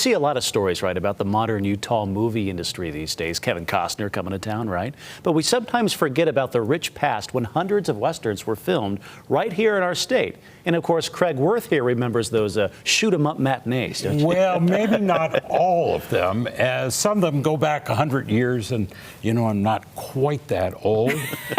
see a lot of stories, right, about the modern Utah movie industry these days. Kevin Costner coming to town, right? But we sometimes forget about the rich past when hundreds of Westerns were filmed right here in our state. And of course, Craig Worth here remembers those shoot-'em-up matinees, don't you? Well, maybe not all of them, as some of them go back 100 years, and, you know, I'm not quite that old.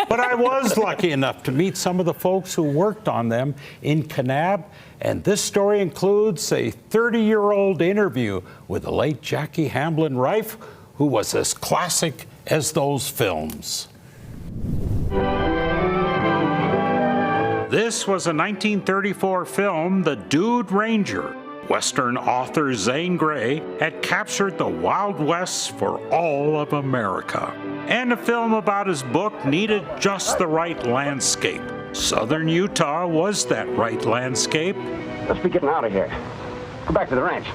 But I was lucky enough to meet some of the folks who worked on them in Kanab, and this story includes a 30-year-old interview with the late Jackie Hamblin Rife, who was as classic as those films. This was a 1934 film, The Dude Ranger. Western author Zane Grey had captured the Wild West for all of America. And a film about his book needed just the right landscape. Southern Utah was that right landscape. Let's be getting out of here. Go back to the ranch.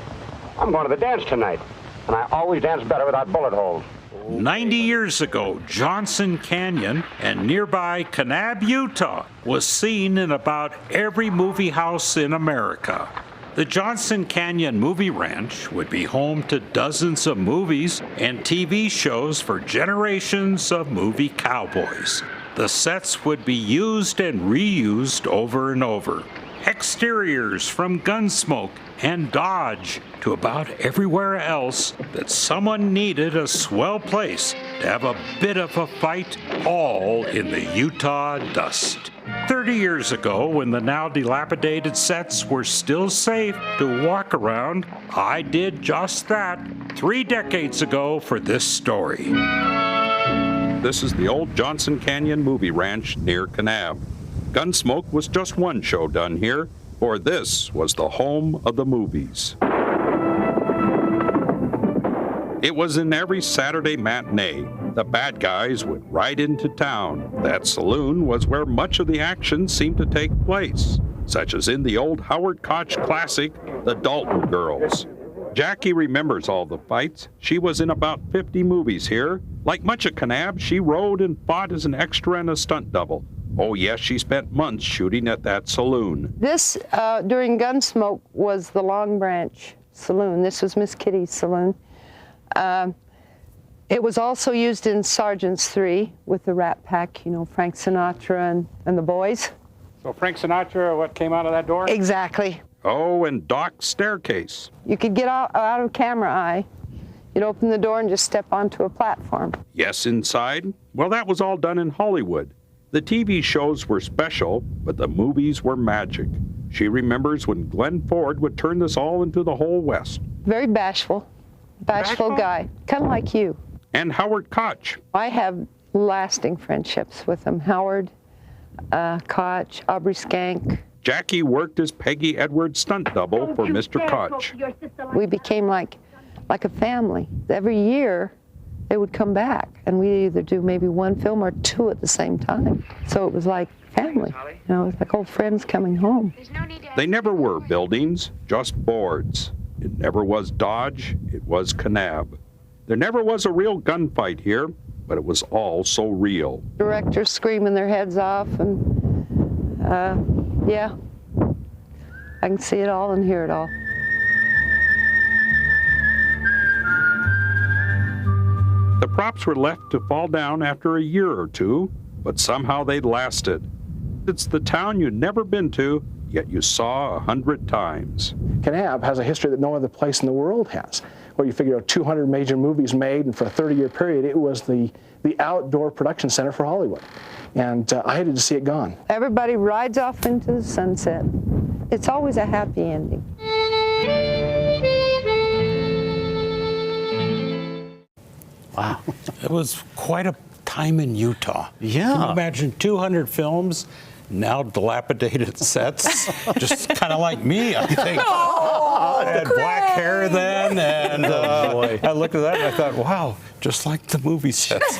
I'm going to the dance tonight, and I always dance better without bullet holes. 90 years ago, Johnson Canyon and nearby Kanab, Utah, was seen in about every movie house in America. The Johnson Canyon Movie Ranch would be home to dozens of movies and TV shows for generations of movie cowboys. The sets would be used and reused over and over. Exteriors from Gunsmoke and Dodge to about everywhere else that someone needed a swell place to have a bit of a fight, all in the Utah dust. 30 years ago, when the now dilapidated sets were still safe to walk around, I did just that 3 decades ago for this story. This is the old Johnson Canyon Movie Ranch near Kanab. Gunsmoke was just one show done here, for this was the home of the movies. It was in every Saturday matinee. The bad guys would ride into town. That saloon was where much of the action seemed to take place, such as in the old Howard Koch classic, The Dalton Girls. Jackie remembers all the fights. She was in about 50 movies here. Like much of Kanab, she rode and fought as an extra and a stunt double. Oh yes, she spent months shooting at that saloon. This, during Gunsmoke, was the Long Branch Saloon. This was Miss Kitty's saloon. It was also used in Sergeant's 3 with the Rat Pack, you know, Frank Sinatra and the boys. So Frank Sinatra, what came out of that door? Exactly. Oh, and Doc's staircase. You could get out of camera eye. You'd open the door and just step onto a platform. Yes, inside? Well, that was all done in Hollywood. The TV shows were special, but the movies were magic. She remembers when Glenn Ford would turn this all into the whole West. Very bashful guy, kind of like you. And Howard Koch. I have lasting friendships with him. Howard, Koch, Aubrey Skank. Jackie worked as Peggy Edwards' stunt double for Mr. Koch. We became like a family. Every year, they would come back, and we'd either do maybe 1 film or 2 at the same time. So it was like family. You know, it was like old friends coming home. They never were buildings, just boards. It never was Dodge, it was Kanab. There never was a real gunfight here, but it was all so real. Directors screaming their heads off, and yeah, I can see it all and hear it all. The props were left to fall down after a year or 2, but somehow they lasted. It's the town you'd never been to, yet you saw 100 times. Kanab has a history that no other place in the world has, where you figure 200 major movies made, and for a 30-year period, it was the outdoor production center for Hollywood. And I hated to see it gone. Everybody rides off into the sunset. It's always a happy ending. Wow. It was quite a time in Utah. Yeah. Can you imagine 200 films, now dilapidated sets? Just kind of like me, I think. I had black hair then, and I looked at that and I thought, wow, just like the movie sets.